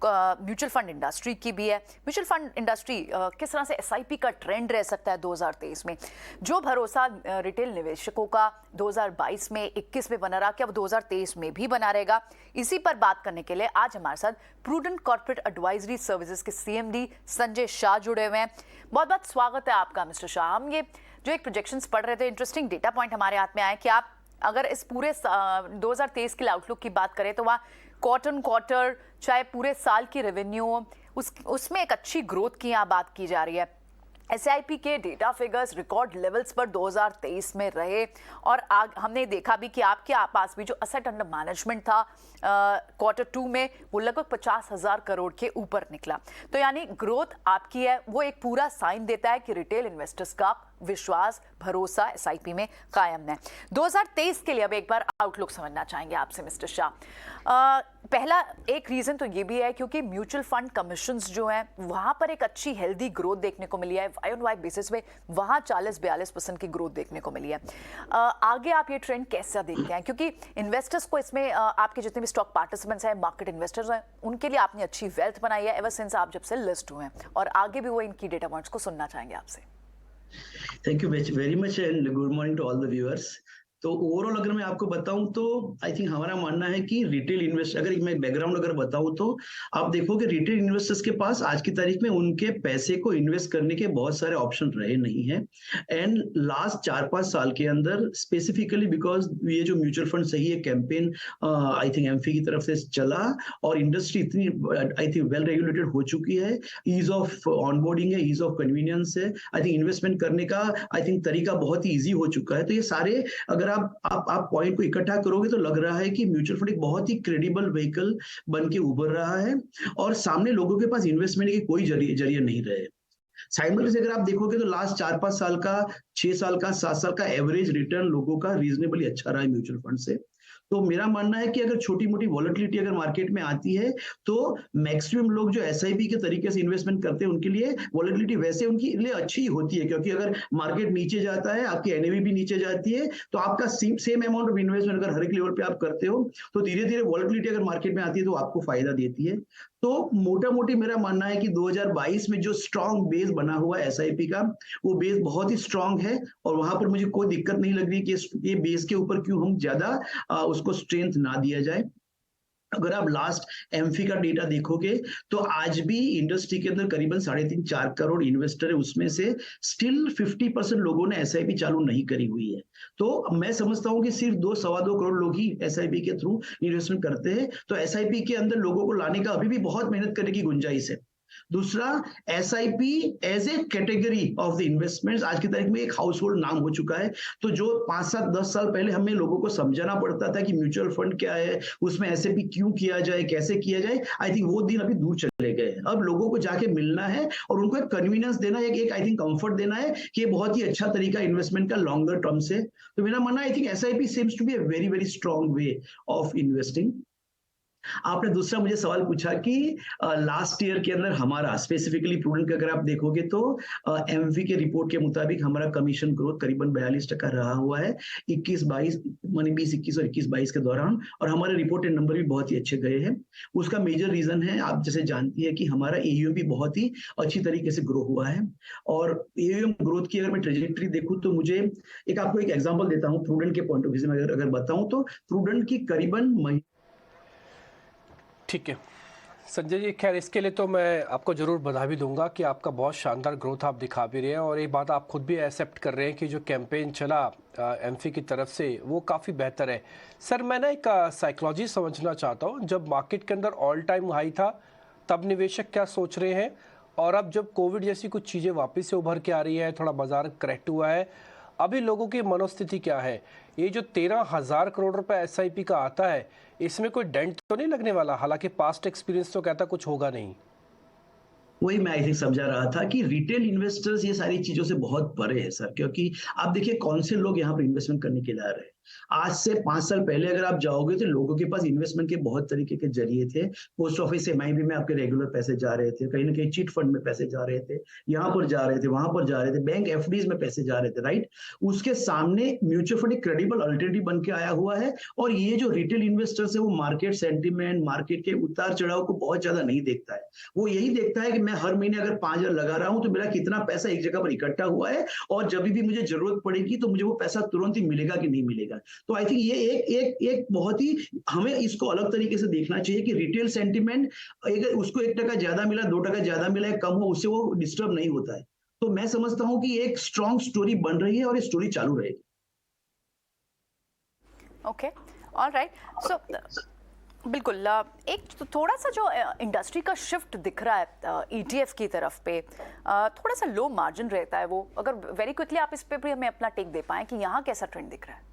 Mutual fund industry की भी है। म्यूचुअल फंड इंडस्ट्री किस तरह से एसआईपी का ट्रेंड रह सकता है 2023 में, जो भरोसा रिटेल निवेशकों का 2022 में 21 में बना रहा, क्या वो 2023 में भी बना रहेगा? इसी पर बात करने के लिए आज हमारे साथ प्रूडेंट कॉर्पोरेट एडवाइजरी सर्विसेज के सीएमडी संजय शाह जुड़े हुए हैं। बहुत बहुत स्वागत है आपका मिस्टर शाह। हम ये जो एक प्रोजेक्शंस पढ़ रहे थे, इंटरेस्टिंग डेटा पॉइंट हमारे हाथ में आया कि आप अगर इस पूरे 2023 के आउटलुक की बात करें तो वहाँ क्वार्टर चाहे पूरे साल की रेवेन्यू उसमें एक अच्छी ग्रोथ की यहाँ बात की जा रही है। एसआईपी के डेटा फिगर्स रिकॉर्ड लेवल्स पर 2023 में रहे और हमने देखा भी कि आपके पास भी जो असेट अंडर मैनेजमेंट था Q2 में वो लगभग 50,000 करोड़ के ऊपर निकला। तो यानी ग्रोथ आपकी है, वो एक पूरा साइन देता है कि रिटेल इन्वेस्टर्स का विश्वास भरोसा एसआईपी में कायम है। 2023 के लिए अब एक बार आउटलुक समझना चाहेंगे आपसे मिस्टर शाह। पहला एक रीजन तो ये भी है क्योंकि म्यूचुअल फंड कमीशंस जो हैं वहां पर एक अच्छी हेल्दी ग्रोथ देखने को मिली है। वाई ऑन वाई बेसिस में वहां 40-42% की ग्रोथ देखने को मिली है। आगे आप ये ट्रेंड कैसा देखते हैं, क्योंकि इन्वेस्टर्स को इसमें आपके जितने भी स्टॉक पार्टिसिपेंट्स हैं, मार्केट इन्वेस्टर्स हैं, उनके लिए आपने अच्छी वेल्थ बनाई है एवर सिंस आप जब से लिस्ट हुए हैं, और आगे भी वो इनकी डेटा पॉइंट्स को सुनना चाहेंगे आपसे। Thank you very much and good morning to all the viewers. तो ओवरऑल अगर मैं आपको बताऊं तो आई थिंक हमारा मानना है कि रिटेल इन्वेस्ट, अगर मैं बैकग्राउंड अगर बताऊं तो आप देखोगे रिटेल इन्वेस्टर्स के पास आज की तारीख में उनके पैसे को इन्वेस्ट करने के बहुत सारे ऑप्शन रहे नहीं हैं। एंड लास्ट 4-5 साल के अंदर स्पेसिफिकली बिकॉज ये जो म्यूचुअल फंड सही है कैंपेन आई थिंक एमफी की तरफ से चला और इंडस्ट्री इतनी आई थिंक वेल रेगुलेटेड हो चुकी है, ईज ऑफ ऑनबोर्डिंग है, ईज ऑफ कन्वीनियंस है, आई थिंक इन्वेस्टमेंट करने का आई थिंक तरीका बहुत ही ईजी हो चुका है। तो ये सारे अगर आप पॉइंट को इकट्ठा करोगे तो लग रहा है कि म्यूचुअल फंड एक बहुत ही क्रेडिबल व्हीकल बन के उभर रहा है और सामने लोगों के पास इन्वेस्टमेंट के कोई जरिए नहीं रहे। साइमल्टेनियसली अगर आप देखोगे तो लास्ट 4-5 साल का, 6 साल का, 7 साल का एवरेज रिटर्न लोगों का रीजनेबली अच्छा रहा है म्यूचुअल फंड से। तो मेरा मानना है कि अगर छोटी मोटी वॉलेटिलिटी अगर मार्केट में आती है तो मैक्सिमम लोग जो एसआईपी के तरीके से इन्वेस्टमेंट करते हैं उनके लिए वॉलेटिलिटी वैसे उनके लिए अच्छी ही होती है, क्योंकि अगर मार्केट नीचे जाता है, आपकी एनएवी भी नीचे जाती है, तो आपका सेम अमाउंट ऑफ इन्वेस्टमेंट अगर हर एक लेवल पे आप करते हो तो धीरे धीरे वॉलेटिलिटी अगर मार्केट में आती है तो आपको फायदा देती है। तो मोटा मोटी मेरा मानना है कि 2022 में जो स्ट्रॉन्ग बेस बना हुआ है एसआईपी का, वो बेस बहुत ही स्ट्रॉन्ग है और वहां पर मुझे कोई दिक्कत नहीं लग रही कि ये बेस के ऊपर क्यों हम ज्यादा उसको स्ट्रेंथ ना दिया जाए। अगर आप लास्ट एमफी का डेटा देखोगे तो आज भी इंडस्ट्री के अंदर करीबन 3.5-4 करोड़ इन्वेस्टर है, उसमें से स्टिल 50% लोगों ने एसआईपी चालू नहीं करी हुई है। तो मैं समझता हूं कि सिर्फ 2-2.25 करोड़ लोग ही एसआईपी के थ्रू इन्वेस्टमेंट करते हैं। तो एसआईपी के अंदर लोगों को लाने का अभी भी बहुत मेहनत करने की गुंजाइश है। दूसरा, SIP as a category of the investments आज की तारीख में एक हाउसहोल्ड नाम हो चुका है। तो जो 5-7-10 साल पहले हमें लोगों को समझाना पड़ता था कि म्यूचुअल फंड क्या है, उसमें एसआईपी क्यों किया जाए, कैसे किया जाए, आई थिंक वो दिन अभी दूर चले गए हैं। अब लोगों को जाके मिलना है और उनको एक कन्वीनियंस देना है, एक आई थिंक कंफर्ट देना है कि ये बहुत ही अच्छा तरीका इन्वेस्टमेंट का लॉन्गर टर्म से। तो मेरा मानना I think SIP seems to be a very very strong way of investing. आपने दूसरा मुझे सवाल पूछा कि लास्ट ईयर के अंदर हमारा स्पेसिफिकली प्रूडेंट का अगर आप देखोगे तो एमवी के रिपोर्ट के मुताबिक हमारा कमीशन ग्रोथ करीबन 42% रहा हुआ है 21-22 मानी 20-21 और 21-22 के दौरान, और हमारे रिपोर्टेड नंबर भी बहुत ही अच्छे गए हैं। उसका मेजर रीजन है, आप जैसे जानती है कि हमारा एयूएम भी बहुत ही अच्छी तरीके से ग्रो हुआ है। और एयूएम ग्रोथ की अगर मैं ट्रेजेक्टरी देखूं तो मुझे आपको एक एग्जाम्पल देता हूँ प्रूडेंट के पॉइंट ऑफ व्यू से। मैं अगर बताऊं तो प्रूडेंट की करीबन ठीक है संजय जी, खैर इसके लिए तो मैं आपको ज़रूर बधा भी दूंगा कि आपका बहुत शानदार ग्रोथ आप दिखा भी रहे हैं, और एक बात आप खुद भी एक्सेप्ट कर रहे हैं कि जो कैंपेन चला एमफी की तरफ से वो काफ़ी बेहतर है। सर मैं ना एक साइकोलॉजी समझना चाहता हूँ, जब मार्केट के अंदर ऑल टाइम हाई था तब निवेशक क्या सोच रहे हैं, और अब जब कोविड जैसी कुछ चीज़ें वापस से उभर के आ रही है, थोड़ा बाजार करेक्ट हुआ है, अभी लोगों की मनोस्थिति क्या है? ये जो 13,000 करोड़ रुपए एसआईपी का आता है, इसमें कोई डेंट तो नहीं लगने वाला? हालांकि पास्ट एक्सपीरियंस तो कहता कुछ होगा नहीं। वही मैं ऐसे समझा रहा था कि रिटेल इन्वेस्टर्स ये सारी चीजों से बहुत परे है सर, क्योंकि आप देखिए कौन से लोग यहाँ पर इन्वेस्टमेंट करने के लिए आ रहे हैं। आज से 5 साल पहले अगर आप जाओगे तो लोगों के पास इन्वेस्टमेंट के बहुत तरीके के जरिए थे। पोस्ट ऑफिस एमआईबी में आपके रेगुलर पैसे जा रहे थे, कहीं ना कहीं चिट फंड में पैसे जा रहे थे, यहाँ पर जा रहे थे, वहां पर जा रहे थे, बैंक एफडीज में पैसे जा रहे थे, राइट। उसके सामने म्यूचुअल फंड एक क्रेडिबल अल्टरनेटिव बन के आया हुआ है। और ये जो रिटेल इन्वेस्टर्स है वो मार्केट सेंटीमेंट, मार्केट के उतार चढ़ाव को बहुत ज्यादा नहीं देखता है। वो यही देखता है कि मैं हर महीने अगर 5,000 लगा रहा हूं तो मेरा कितना पैसा एक जगह पर इकट्ठा हुआ है, और जब भी मुझे जरूरत पड़ेगी तो मुझे वो पैसा तुरंत ही मिलेगा कि नहीं मिलेगा। तो आई थिंक ये एक बहुत ही हमें इसको अलग तरीके से देखना चाहिए कि रिटेल सेंटीमेंट, अगर उसको 1% ज्यादा मिला, 2% ज्यादा मिला है, कम हो, उससे वो डिस्टर्ब नहीं होता है। तो मैं समझता हूं कि एक स्ट्रॉन्ग स्टोरी बन रही है और ये स्टोरी चालू रहेगी। Okay, alright. सो बिल्कुल, एक थोड़ा सा जो इंडस्ट्री का शिफ्ट दिख रहा है ईटीएफ की तरफ पे, थोड़ा सा लो मार्जिन रहता है वो। अगर वेरी क्विकली आप इस पे भी हमें अपना टेक दे पाएं कि यहाँ कैसा ट्रेंड दिख रहा है।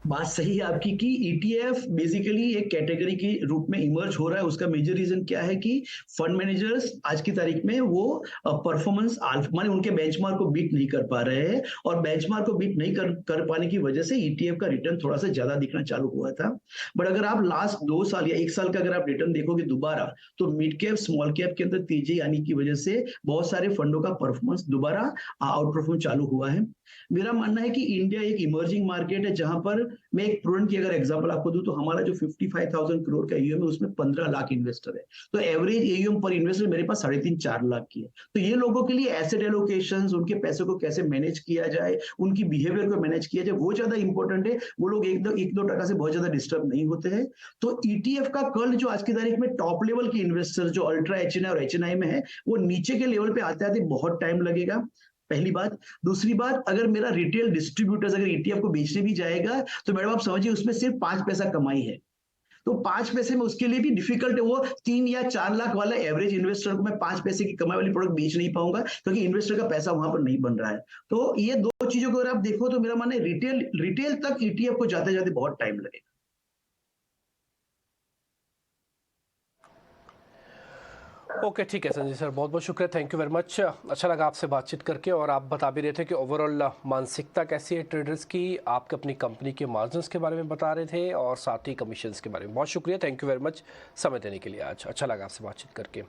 बात सही है आपकी कि ईटीएफ बेसिकली एक कैटेगरी के रूप में इमर्ज हो रहा है। उसका मेजर रीजन क्या है कि फंड मैनेजर्स आज की तारीख में वो परफॉर्मेंस माने उनके बेंचमार्क को बीट नहीं कर पा रहे हैं, और बेंचमार्क को बीट नहीं कर पाने की वजह से ईटीएफ का रिटर्न थोड़ा सा ज्यादा दिखना चालू हुआ था। बट अगर आप लास्ट 2 साल या 1 साल का अगर आप रिटर्न देखोगे दोबारा, तो मिड कैप स्मॉल कैप के अंदर तेजी आने की वजह से बहुत सारे फंडों का परफॉर्मेंस दोबारा आउट परफॉर्म चालू हुआ है। मेरा मानना है कि इंडिया एक इमर्जिंग मार्केट है, जहां पर मैं एक प्रूडेंट की अगर एग्जांपल आपको दूं तो हमारा जो 55,000 करोड़ का एयूएम है उसमें 15 लाख इन्वेस्टर है। तो एवरेज एयूएम पर इन्वेस्टर मेरे पास 3.5-4 लाख की है। तो ये लोगों के लिए एसेट एलोकेशंस, उनके पैसे को कैसे मैनेज किया जाए, उनकी बिहेवियर को मैनेज किया जाए, वो ज्यादा इंपॉर्टेंट है। वो लोग 1-2% से बहुत ज्यादा डिस्टर्ब नहीं होते हैं। तो ईटीएफ का कल जो आज की तारीख में टॉप लेवल के इन्वेस्टर जो अल्ट्रा एचएनआई और एचएनआई में है, वो नीचे के लेवल पे आते आते बहुत टाइम लगेगा, पहली बात। दूसरी बात, अगर मेरा रिटेल डिस्ट्रीब्यूटर्स अगर ईटीएफ को बेचने भी जाएगा तो मैडम आप समझिए उसमें सिर्फ 5 पैसा कमाई है। तो 5 पैसे में उसके लिए भी डिफिकल्ट है। वो 3 या 4 लाख वाला एवरेज इन्वेस्टर को मैं 5 पैसे की कमाई वाली प्रोडक्ट बेच नहीं पाऊंगा, क्योंकि इन्वेस्टर का पैसा वहां पर नहीं बन रहा है। तो ये 2 चीजों को अगर आप देखो तो मेरा मानना है रिटेल तक ईटीएफ को जाते जाते बहुत टाइम लगेगा। ओके, ठीक है संजय सर, बहुत बहुत शुक्रिया, थैंक यू वेरी मच। अच्छा लगा आपसे बातचीत करके, और आप बता भी रहे थे कि ओवरऑल मानसिकता कैसी है ट्रेडर्स की, आपके अपनी कंपनी के मार्जिन्स के बारे में बता रहे थे, और साथ ही कमीशंस के बारे में। बहुत शुक्रिया, थैंक यू वेरी मच समय देने के लिए आज। अच्छा लगा आपसे बातचीत करके।